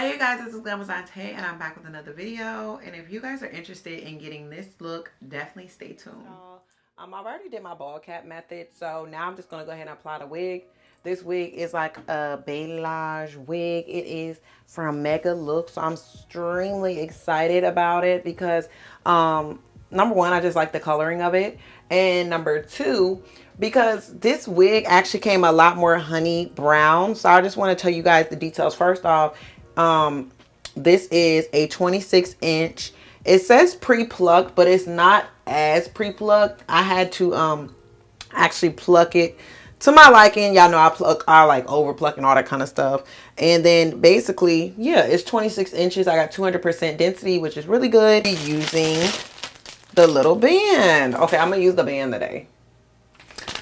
Hey you guys, this is Glamazante and I'm back with another video. And if you guys are interested in getting this look, definitely stay tuned. I've already did my ball cap method, so now I'm just gonna go ahead and apply the wig. This wig is like a balayage wig. It is from Megalook, so I'm extremely excited about it because number one, I just like the coloring of it, and number two, because this wig actually came a lot more honey brown. So I just want to tell you guys the details. First off, this is a 26-inch. It says pre-plucked, but it's not as pre-plucked. I had to actually pluck it to my liking. Y'all know I like over pluck and all that kind of stuff. And then basically, yeah, it's 26 inches. I got 200% density, which is really good. Using the little band. Okay, I'm gonna use the band today.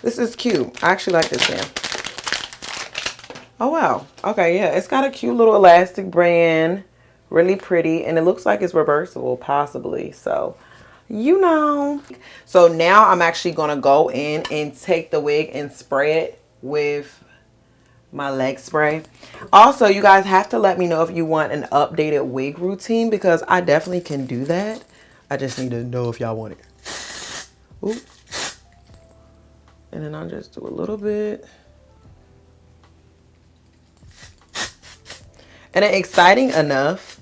This is cute. I actually like this band. Oh wow. Okay, yeah, it's got a cute little elastic band. Really pretty, and it looks like it's reversible possibly. So you know. So now I'm actually gonna go in and take the wig and spray it with my leg spray. Also, you guys have to let me know if you want an updated wig routine, because I definitely can do that. I just need to know if y'all want it. Ooh. And then I'll just do a little bit. And then exciting enough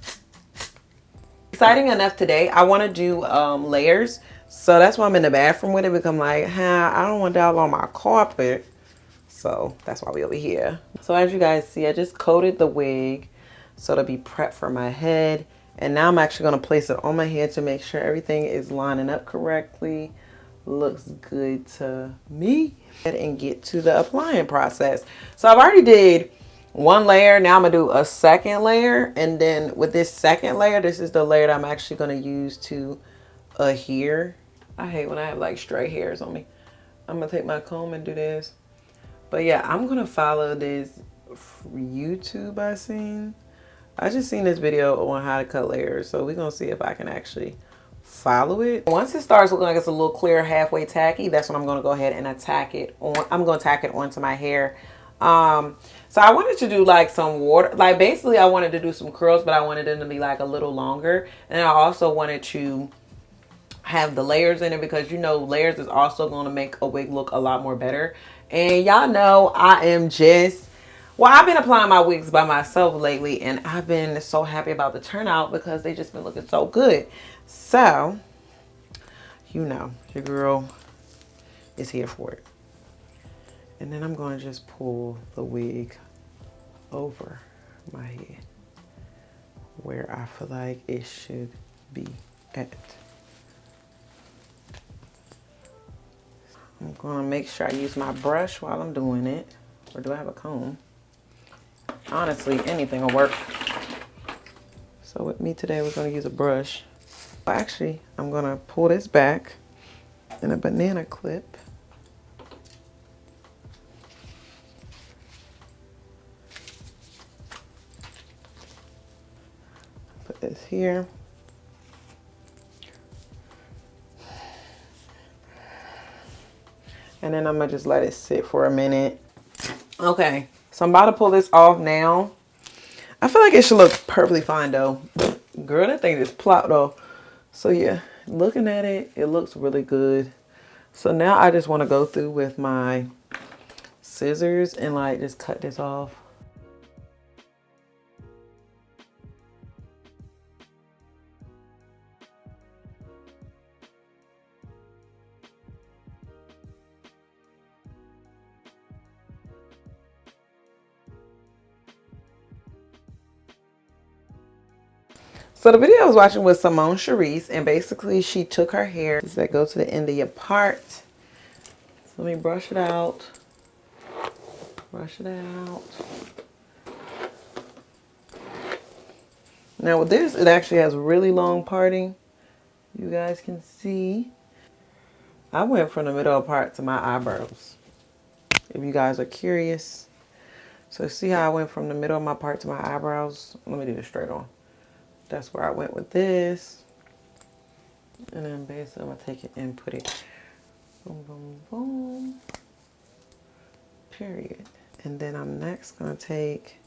today, I want to do layers. So that's why I'm in the bathroom with it, because I'm like, I don't want that all on my carpet. So that's why we over here. So as you guys see, I just coated the wig so it'll be prepped for my head. And now I'm actually going to place it on my head to make sure everything is lining up correctly. Looks good to me. And get to the applying process. So I've already did one layer. Now I'm gonna do a second layer, and then with this second layer, this is the layer that I'm actually gonna use to adhere. I hate when I have like stray hairs on me. I'm gonna take my comb and do this. But yeah, I'm gonna follow this YouTube I seen. I just seen this video on how to cut layers, so we're gonna see if I can actually follow it. Once it starts looking like it's a little clear, halfway tacky, that's when I'm gonna go ahead and attack it on. I'm gonna tack it onto my hair. So I wanted to do like some water, like basically I wanted to do some curls, but I wanted them to be like a little longer. And I also wanted to have the layers in it, because you know layers is also going to make a wig look a lot more better. And y'all know I am just, well, I've been applying my wigs by myself lately, and I've been so happy about the turnout because they just been looking so good. So you know your girl is here for it. And then I'm going to just pull the wig over my head where I feel like it should be at. I'm going to make sure I use my brush while I'm doing it. Or do I have a comb? Honestly, anything will work. So with me today, we're going to use a brush. Actually, I'm going to pull this back in a banana clip. Put this here. And then I'm going to just let it sit for a minute. Okay, so I'm about to pull this off now. I feel like it should look perfectly fine though. Girl, that thing just plopped though. So yeah, looking at it, it looks really good. So now I just want to go through with my scissors and like just cut this off. So the video I was watching was Simone Charisse, and basically she took her hair that go to the end of your part. So let me brush it out. Brush it out. Now with this, it actually has really long parting. You guys can see. I went from the middle part to my eyebrows, if you guys are curious. So see how I went from the middle of my part to my eyebrows? Let me do this straight on. That's where I went with this. And then basically I'm gonna take it and put it boom, boom, boom. Period. And then I'm next gonna take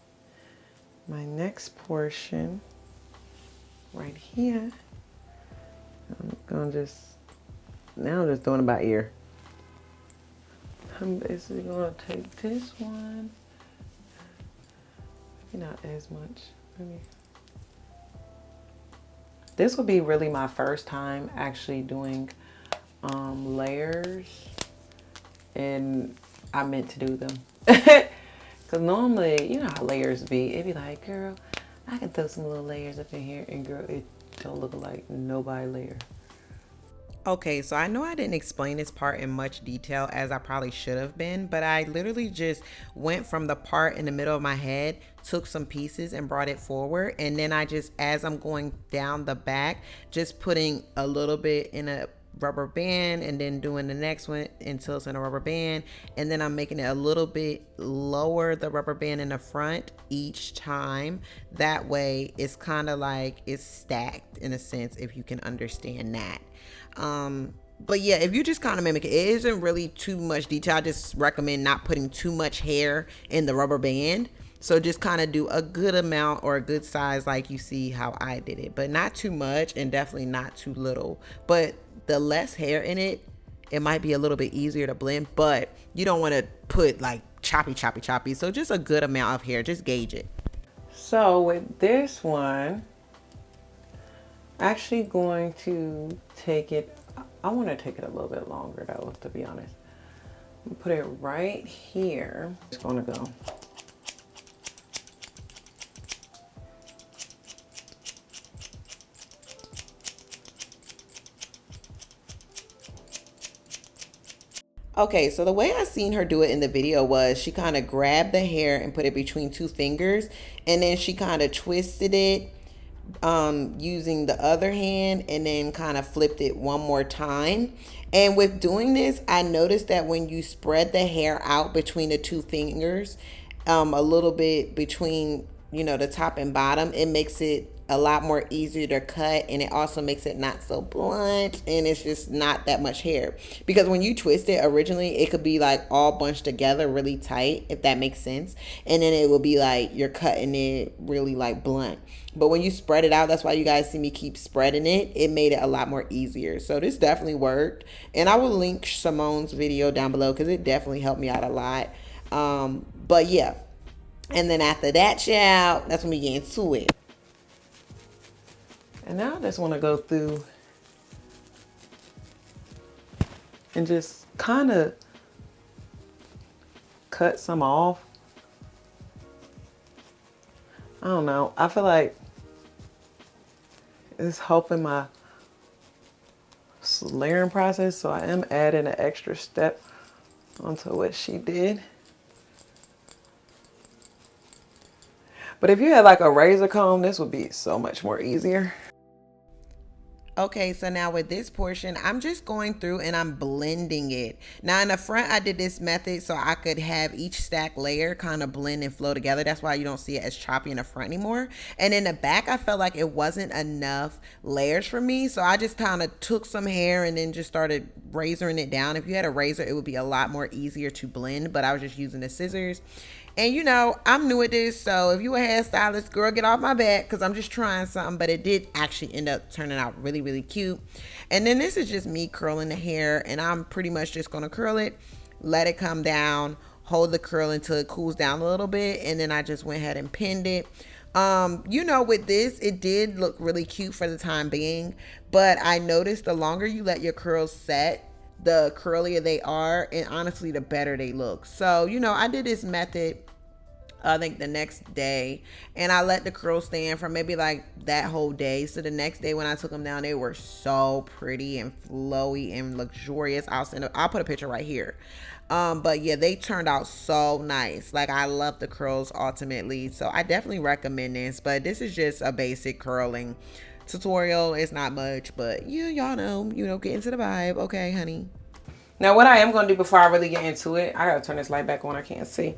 my next portion right here. I'm gonna just, now I'm just doing it by ear. I'm basically gonna take this one, maybe not as much, maybe. This will be really my first time actually doing layers, and I meant to do them. Because normally, you know how layers be, it'd be like, girl, I can throw some little layers up in here, and girl, it don't look like nobody layer. Okay, so I know I didn't explain this part in much detail as I probably should have been, but I literally just went from the part in the middle of my head, took some pieces and brought it forward, and then I just, as I'm going down the back, just putting a little bit in a rubber band and then doing the next one until it's in a rubber band, and then I'm making it a little bit lower, the rubber band in the front each time. That way it's kind of like it's stacked in a sense, if you can understand that. But yeah, if you just kind of mimic it, it isn't really too much detail. I just recommend not putting too much hair in the rubber band. So just kind of do a good amount or a good size, like you see how I did it, but not too much and definitely not too little. But the less hair in it, it might be a little bit easier to blend, but you don't want to put like choppy. So just a good amount of hair, just gauge it. So with this one, actually going to take it, I want to take it a little bit longer though, to be honest. Put it right here. It's going to go. Okay, so the way I seen her do it in the video was she kind of grabbed the hair and put it between two fingers, and then she kind of twisted it using the other hand, and then kind of flipped it one more time. And with doing this, I noticed that when you spread the hair out between the two fingers, a little bit between, you know, the top and bottom, it makes it a lot more easier to cut, and it also makes it not so blunt, and it's just not that much hair. Because when you twist it originally, it could be like all bunched together really tight, if that makes sense, and then it will be like you're cutting it really like blunt. But when you spread it out, that's why you guys see me keep spreading it, it made it a lot more easier. So this definitely worked, and I will link Simone's video down below because it definitely helped me out a lot. But yeah, and then after that, child, that's when we get into it. And now I just want to go through and just kind of cut some off. I don't know. I feel like it's helping my layering process, so I am adding an extra step onto what she did. But if you had like a razor comb, this would be so much more easier. Okay, so now with this portion, I'm just going through and I'm blending it. Now in the front, I did this method so I could have each stack layer kind of blend and flow together. That's why you don't see it as choppy in the front anymore. And in the back, I felt like it wasn't enough layers for me. So I just kind of took some hair and then just started razoring it down. If you had a razor, it would be a lot more easier to blend, but I was just using the scissors. And you know, I'm new at this, so if you a hairstylist, girl, get off my back, because I'm just trying something. But it did actually end up turning out really, really cute. And then this is just me curling the hair, and I'm pretty much just going to curl it, let it come down, hold the curl until it cools down a little bit, and then I just went ahead and pinned it. You know, with this, it did look really cute for the time being, but I noticed the longer you let your curls set, the curlier they are, and honestly the better they look. So, you know, I did this method I think the next day, and I let the curls stand for maybe like that whole day. So the next day when I took them down, they were so pretty and flowy and luxurious. I'll put a picture right here. But yeah, they turned out so nice. Like, I love the curls ultimately, so I definitely recommend this. But this is just a basic curling tutorial. It's not much, but y'all know, get into the vibe. Okay, honey. Now what I am going to do before I really get into it, I gotta turn this light back on. I can't see.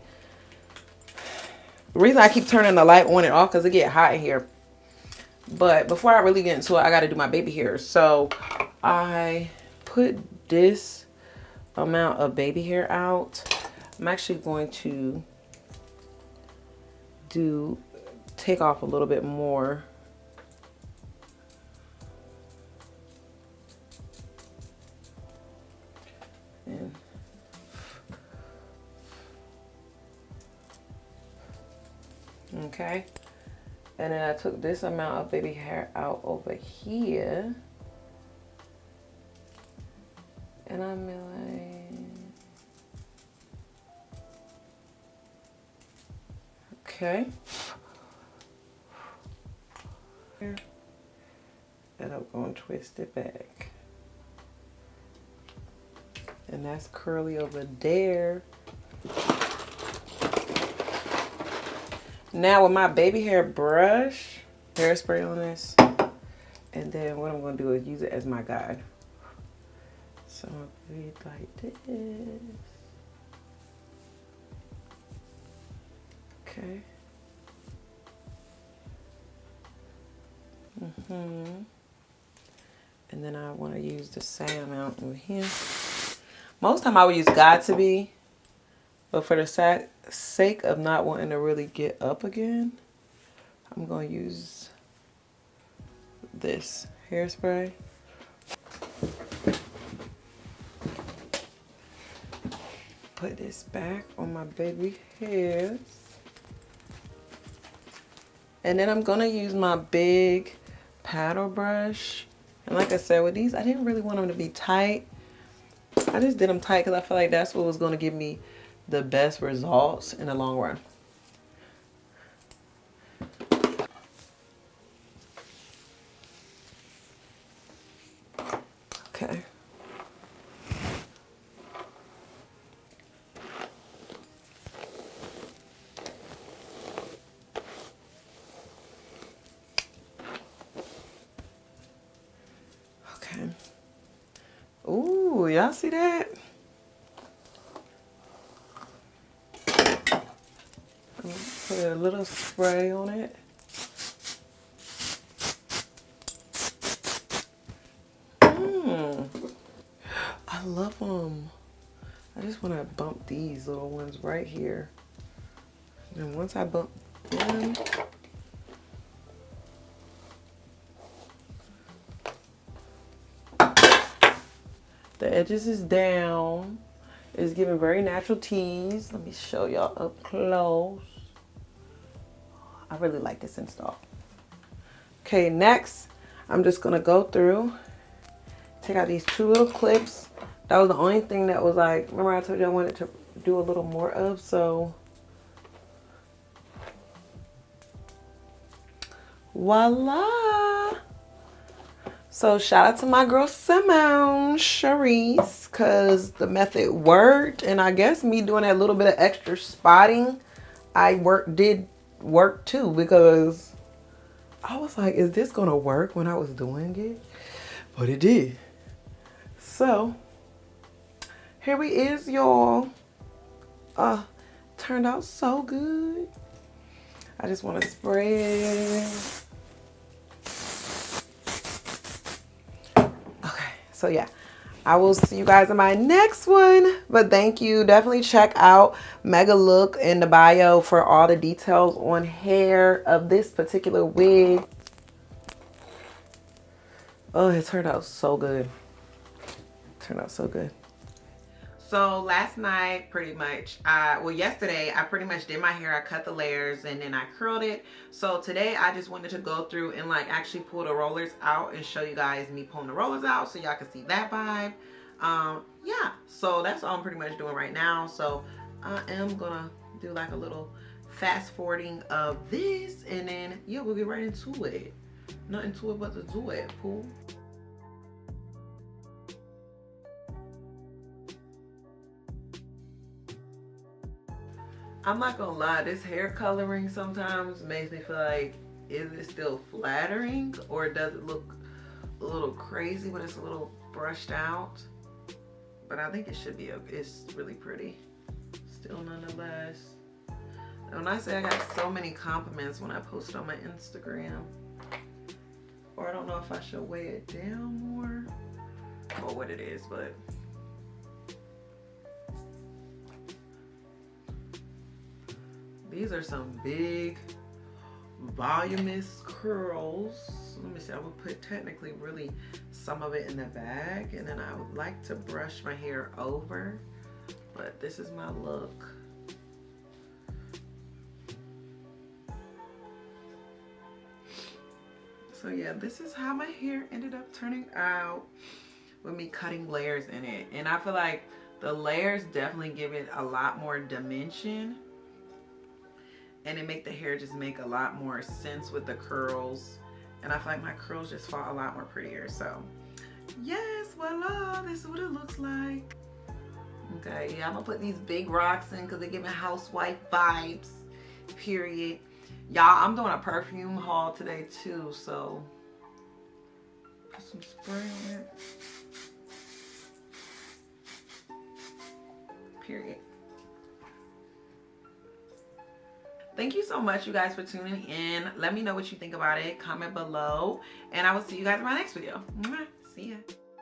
The reason I keep turning the light on and off because it get hot in here. But before I really get into it, I got to do my baby hair. So I put this amount of baby hair out. I'm actually going to do take off a little bit more. And okay. And then I took this amount of baby hair out over here. And I'm like, okay. And I'm going to twist it back. And that's curly over there. Now with my baby hair brush, hairspray on this. And then what I'm going to do is use it as my guide. So I'm going to do it like this. Okay. And then I want to use the same amount over here. Most time I would use Got To Be, but for the sake of not wanting to really get up again, I'm going to use this hairspray. Put this back on my baby hairs. And then I'm going to use my big paddle brush. And like I said, with these, I didn't really want them to be tight. I just did them tight because I feel like that's what was going to give me the best results in the long run. Okay. Okay. Ooh, y'all see that? Put a little spray on it. I love them. I just want to bump these little ones right here. And once I bump them, the edges is down. It's giving very natural tease. Let me show y'all up close. I really like this install. Okay, next, I'm just gonna go through, take out these two little clips. That was the only thing that was like, remember I told you I wanted to do a little more of, so. Voila. So shout out to my girl Simone Charisse, cause the method worked, and I guess me doing that little bit of extra spotting, did work too, because I was like, is this gonna work when I was doing it? But it did. So here we is, y'all. Turned out so good. I just want to spray it. Okay, so yeah, I will see you guys in my next one. But thank you. Definitely check out Megalook in the bio for all the details on hair of this particular wig. Oh, it turned out so good. Turned out so good. So last night, pretty much, well, yesterday, I pretty much did my hair. I cut the layers and then I curled it. So today, I just wanted to go through and like actually pull the rollers out and show you guys me pulling the rollers out so y'all can see that vibe. Yeah, so that's all I'm pretty much doing right now. So I am gonna do like a little fast forwarding of this, and then yeah, we'll get right into it. Nothing to it but to do it, Pooh. I'm not gonna lie, this hair coloring sometimes makes me feel like, is it still flattering or does it look a little crazy when it's a little brushed out? But I think it should be okay. It's really pretty still nonetheless. And when I say I got so many compliments when I posted on my Instagram, or I don't know if I should weigh it down more or what it is, but these are some big voluminous curls. Let me see, I would put technically really some of it in the bag, and then I would like to brush my hair over, but this is my look. So yeah, this is how my hair ended up turning out with me cutting layers in it. And I feel like the layers definitely give it a lot more dimension, and it make the hair just make a lot more sense with the curls. And I feel like my curls just fall a lot more prettier. So yes, voila, this is what it looks like. Okay, yeah, I'm gonna put these big rocks in because they give me housewife vibes, period. Y'all, I'm doing a perfume haul today too, so put some spray on it. Period. Thank you so much, you guys, for tuning in. Let me know what you think about it. Comment below, and I will see you guys in my next video. See ya.